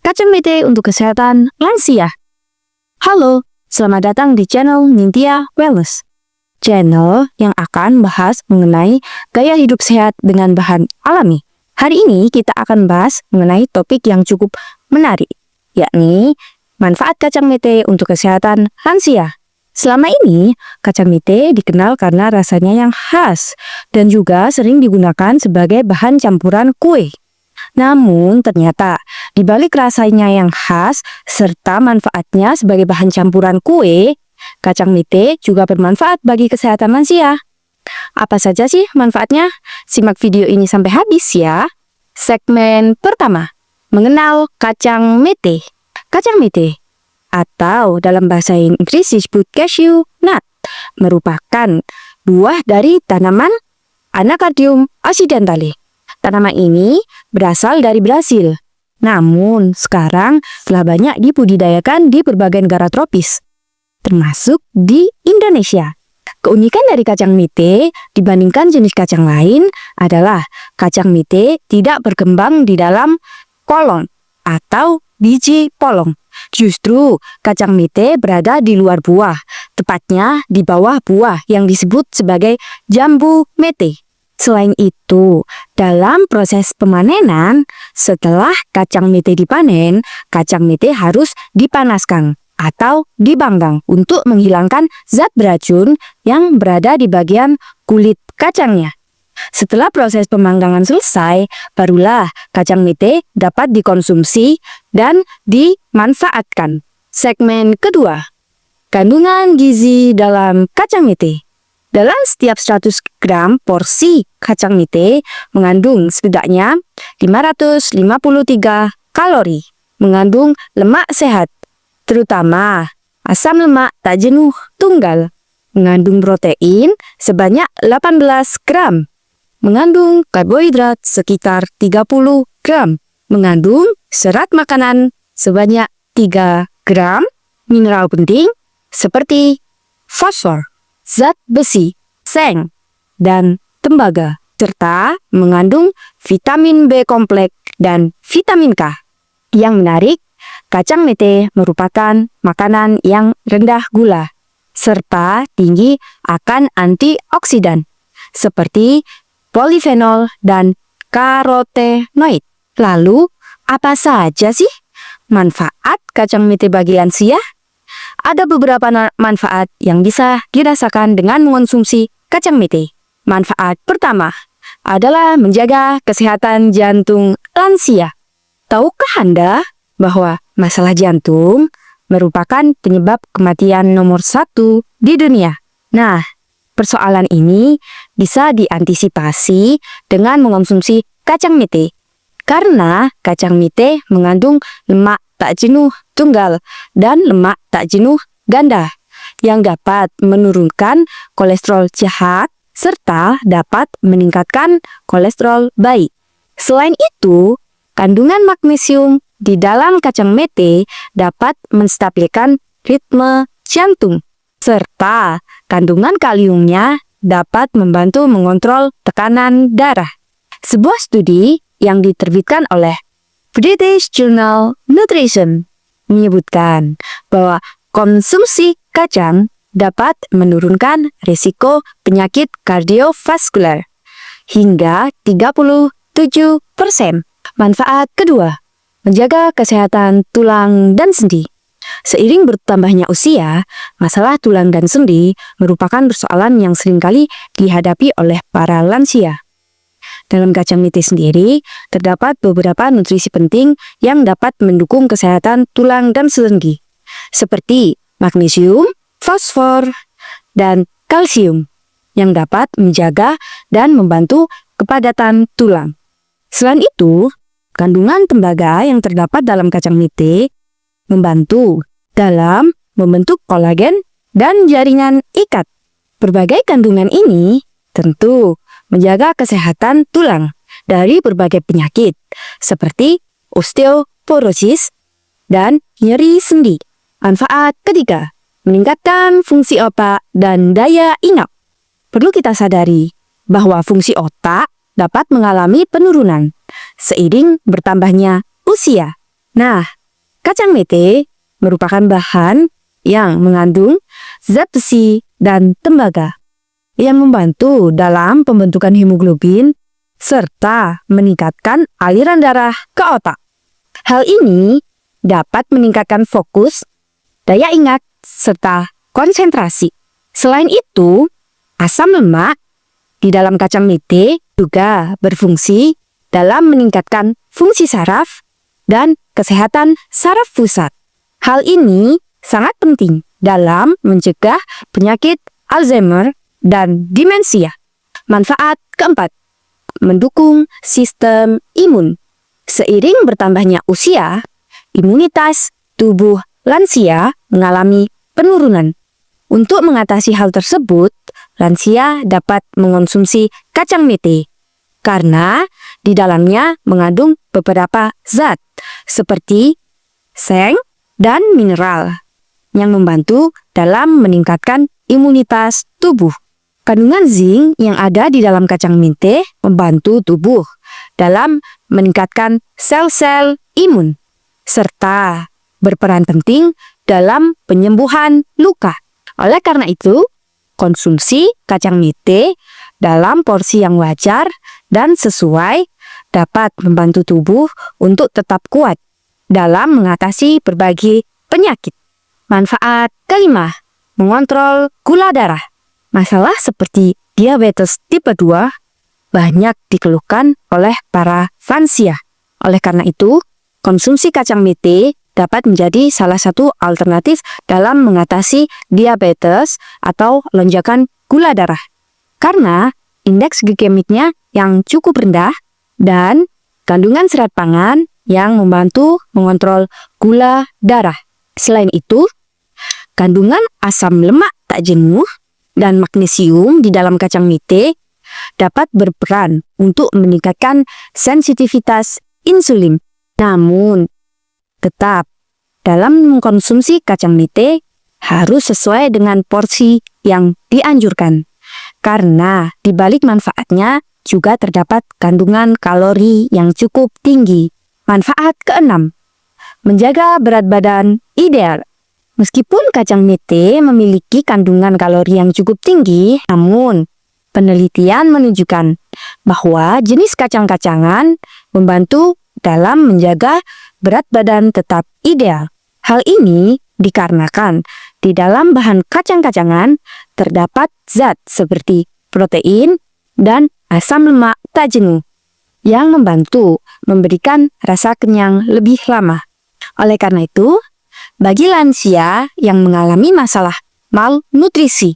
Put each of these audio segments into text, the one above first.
Kacang mete untuk kesehatan lansia. Halo, selamat datang di channel Nintya Wellness. Channel yang akan bahas mengenai gaya hidup sehat dengan bahan alami. Hari ini kita akan bahas mengenai topik yang cukup menarik, yakni manfaat kacang mete untuk kesehatan lansia. Selama ini, kacang mete dikenal karena rasanya yang khas dan juga sering digunakan sebagai bahan campuran kue. Namun ternyata di balik rasanya yang khas serta manfaatnya sebagai bahan campuran kue, kacang mete juga bermanfaat bagi kesehatan lansia. Apa saja sih manfaatnya? Simak video ini sampai habis ya. Segmen pertama, mengenal kacang mete. Kacang mete atau dalam bahasa Inggris disebut cashew nut merupakan buah dari tanaman Anacardium occidentale. Tanaman ini berasal dari Brasil. Namun sekarang telah banyak dibudidayakan di berbagai negara tropis, termasuk di Indonesia. Keunikan dari kacang mete dibandingkan jenis kacang lain adalah kacang mete tidak berkembang di dalam kolon atau biji polong. Justru kacang mete berada di luar buah, tepatnya di bawah buah yang disebut sebagai jambu mete. Selain itu, dalam proses pemanenan, setelah kacang mete dipanen, kacang mete harus dipanaskan atau dipanggang untuk menghilangkan zat beracun yang berada di bagian kulit kacangnya. Setelah proses pemanggangan selesai, barulah kacang mete dapat dikonsumsi dan dimanfaatkan. Segmen kedua, kandungan gizi dalam kacang mete. Dalam setiap 100 gram porsi kacang mete mengandung setidaknya 553 kalori, mengandung lemak sehat, terutama asam lemak tak jenuh tunggal, mengandung protein sebanyak 18 gram, mengandung karbohidrat sekitar 30 gram, mengandung serat makanan sebanyak 3 gram, mineral penting seperti fosfor, zat besi, seng, dan tembaga, serta mengandung vitamin B kompleks dan vitamin K. Yang menarik, kacang mete merupakan makanan yang rendah gula, serta tinggi akan antioksidan, seperti polifenol dan karotenoid. Lalu, apa saja sih manfaat kacang mete bagi lansia? Ada beberapa manfaat yang bisa dirasakan dengan mengonsumsi kacang mete. Manfaat pertama adalah menjaga kesehatan jantung lansia. Tahukah Anda bahwa masalah jantung merupakan penyebab kematian nomor 1 di dunia? Nah, persoalan ini bisa diantisipasi dengan mengonsumsi kacang mete. Karena kacang mete mengandung lemak tak jenuh tunggal dan lemak tak jenuh ganda yang dapat menurunkan kolesterol jahat serta dapat meningkatkan kolesterol baik. Selain itu, kandungan magnesium di dalam kacang mete dapat menstabilkan ritme jantung serta kandungan kaliumnya dapat membantu mengontrol tekanan darah. Sebuah studi yang diterbitkan oleh British Journal Nutrition menyebutkan bahwa konsumsi kacang dapat menurunkan risiko penyakit kardiovaskular hingga 37%. Manfaat kedua, menjaga kesehatan tulang dan sendi. Seiring bertambahnya usia, masalah tulang dan sendi merupakan persoalan yang seringkali dihadapi oleh para lansia. Dalam kacang mete sendiri, terdapat beberapa nutrisi penting yang dapat mendukung kesehatan tulang dan sendi, seperti magnesium, fosfor, dan kalsium, yang dapat menjaga dan membantu kepadatan tulang. Selain itu, kandungan tembaga yang terdapat dalam kacang mete membantu dalam membentuk kolagen dan jaringan ikat. Berbagai kandungan ini tentu menjaga kesehatan tulang dari berbagai penyakit seperti osteoporosis dan nyeri sendi. Manfaat ketiga, meningkatkan fungsi otak dan daya ingat. Perlu kita sadari bahwa fungsi otak dapat mengalami penurunan seiring bertambahnya usia. Nah, Kacang mete merupakan bahan yang mengandung zat besi dan tembaga yang membantu dalam pembentukan hemoglobin serta meningkatkan aliran darah ke otak. Hal ini dapat meningkatkan fokus, daya ingat, serta konsentrasi. Selain itu, asam lemak di dalam kacang mete juga berfungsi dalam meningkatkan fungsi saraf dan kesehatan saraf pusat. Hal ini sangat penting dalam mencegah penyakit Alzheimer dan demensia. Manfaat keempat, mendukung sistem imun. Seiring bertambahnya usia, imunitas tubuh lansia mengalami penurunan. Untuk mengatasi hal tersebut, lansia dapat mengonsumsi kacang mete karena di dalamnya mengandung beberapa zat seperti seng dan mineral yang membantu dalam meningkatkan imunitas tubuh. Kandungan zinc yang ada di dalam kacang mete membantu tubuh dalam meningkatkan sel-sel imun, serta berperan penting dalam penyembuhan luka. Oleh karena itu, konsumsi kacang mete dalam porsi yang wajar dan sesuai dapat membantu tubuh untuk tetap kuat dalam mengatasi berbagai penyakit. Manfaat kelima, mengontrol gula darah. Masalah seperti diabetes tipe 2 banyak dikeluhkan oleh para lansia. Oleh karena itu, konsumsi kacang mete dapat menjadi salah satu alternatif dalam mengatasi diabetes atau lonjakan gula darah. Karena indeks glikemiknya yang cukup rendah dan kandungan serat pangan yang membantu mengontrol gula darah. Selain itu, kandungan asam lemak tak jenuh dan magnesium di dalam kacang mete dapat berperan untuk meningkatkan sensitivitas insulin. Namun, tetap dalam mengkonsumsi kacang mete harus sesuai dengan porsi yang dianjurkan. Karena di balik manfaatnya juga terdapat kandungan kalori yang cukup tinggi. Manfaat keenam, menjaga berat badan ideal. Meskipun kacang mete memiliki kandungan kalori yang cukup tinggi, namun penelitian menunjukkan bahwa jenis kacang-kacangan membantu dalam menjaga berat badan tetap ideal. Hal ini dikarenakan di dalam bahan kacang-kacangan terdapat zat seperti protein dan asam lemak tak jenuh yang membantu memberikan rasa kenyang lebih lama. Oleh karena itu, bagi lansia yang mengalami masalah malnutrisi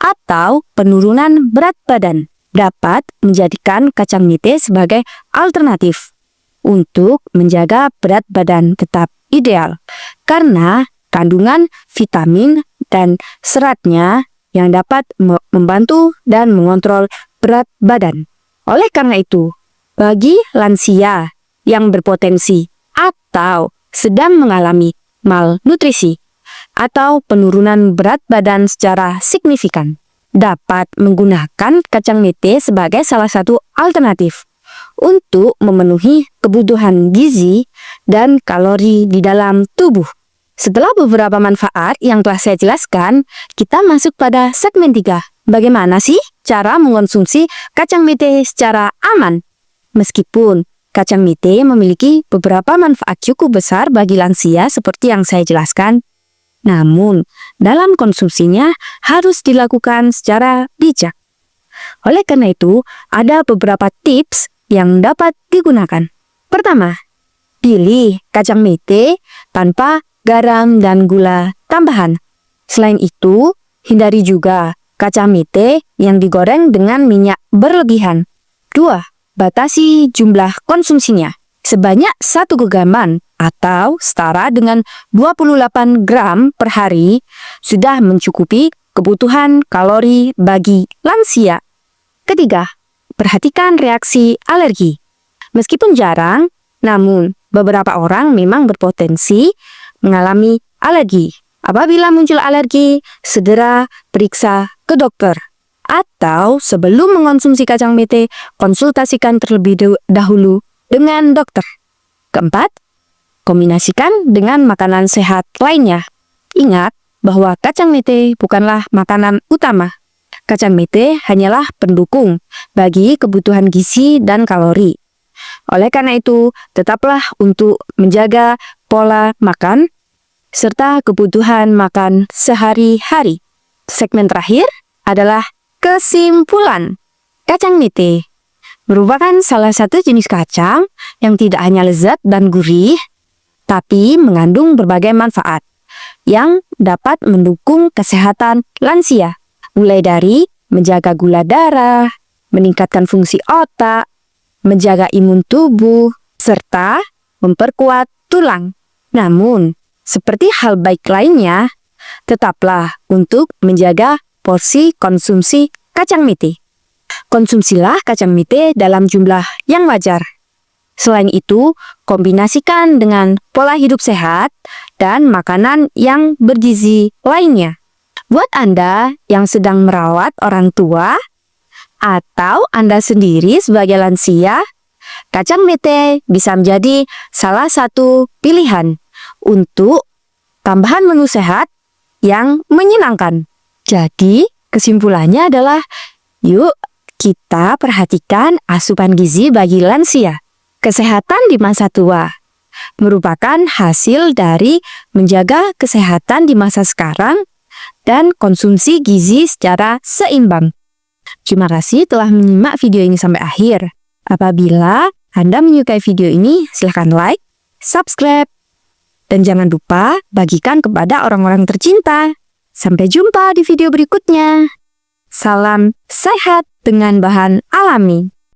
atau penurunan berat badan, dapat menjadikan kacang mete sebagai alternatif untuk menjaga berat badan tetap ideal karena kandungan vitamin dan seratnya yang dapat membantu dan mengontrol berat badan. Oleh karena itu, bagi lansia yang berpotensi atau sedang mengalami malnutrisi atau penurunan berat badan secara signifikan, dapat menggunakan kacang mete sebagai salah satu alternatif untuk memenuhi kebutuhan gizi dan kalori di dalam tubuh. Setelah beberapa manfaat yang telah saya jelaskan, kita masuk pada segmen 3. Bagaimana sih cara mengonsumsi kacang mete secara aman? Meskipun kacang mete memiliki beberapa manfaat cukup besar bagi lansia seperti yang saya jelaskan, namun dalam konsumsinya harus dilakukan secara bijak. Oleh karena itu, ada beberapa tips yang dapat digunakan. Pertama, pilih kacang mete tanpa garam dan gula tambahan. Selain itu, hindari juga kacang mete yang digoreng dengan minyak berlebihan. 2. Batasi jumlah konsumsinya. Sebanyak 1 genggaman atau setara dengan 28 gram per hari sudah mencukupi kebutuhan kalori bagi lansia. Ketiga, perhatikan reaksi alergi. Meskipun jarang, namun beberapa orang memang berpotensi mengalami alergi. Apabila muncul alergi, segera periksa ke dokter. Atau sebelum mengonsumsi kacang mete, konsultasikan terlebih dahulu dengan dokter. Keempat, Kombinasikan dengan makanan sehat lainnya. Ingat bahwa kacang mete bukanlah makanan utama. Kacang mete hanyalah pendukung bagi kebutuhan gizi dan kalori. Oleh karena itu, tetaplah untuk menjaga pola makan serta kebutuhan makan sehari-hari. Segmen terakhir adalah kesimpulan. Kacang mete merupakan salah satu jenis kacang yang tidak hanya lezat dan gurih, tapi mengandung berbagai manfaat yang dapat mendukung kesehatan lansia, mulai dari menjaga gula darah, meningkatkan fungsi otak, menjaga imun tubuh, serta memperkuat tulang. Namun, seperti hal baik lainnya, tetaplah untuk menjaga porsi konsumsi kacang mete. Konsumsilah kacang mete dalam jumlah yang wajar. Selain itu, kombinasikan dengan pola hidup sehat dan makanan yang bergizi lainnya. Buat Anda yang sedang merawat orang tua atau Anda sendiri sebagai lansia, kacang mete bisa menjadi salah satu pilihan untuk tambahan menu sehat yang menyenangkan. Jadi, kesimpulannya adalah, yuk kita perhatikan asupan gizi bagi lansia. Kesehatan di masa tua merupakan hasil dari menjaga kesehatan di masa sekarang dan konsumsi gizi secara seimbang. Terima kasih telah menyimak video ini sampai akhir. Apabila Anda menyukai video ini, silahkan like, subscribe, dan jangan lupa bagikan kepada orang-orang tercinta. Sampai jumpa di video berikutnya. Salam sehat dengan bahan alami.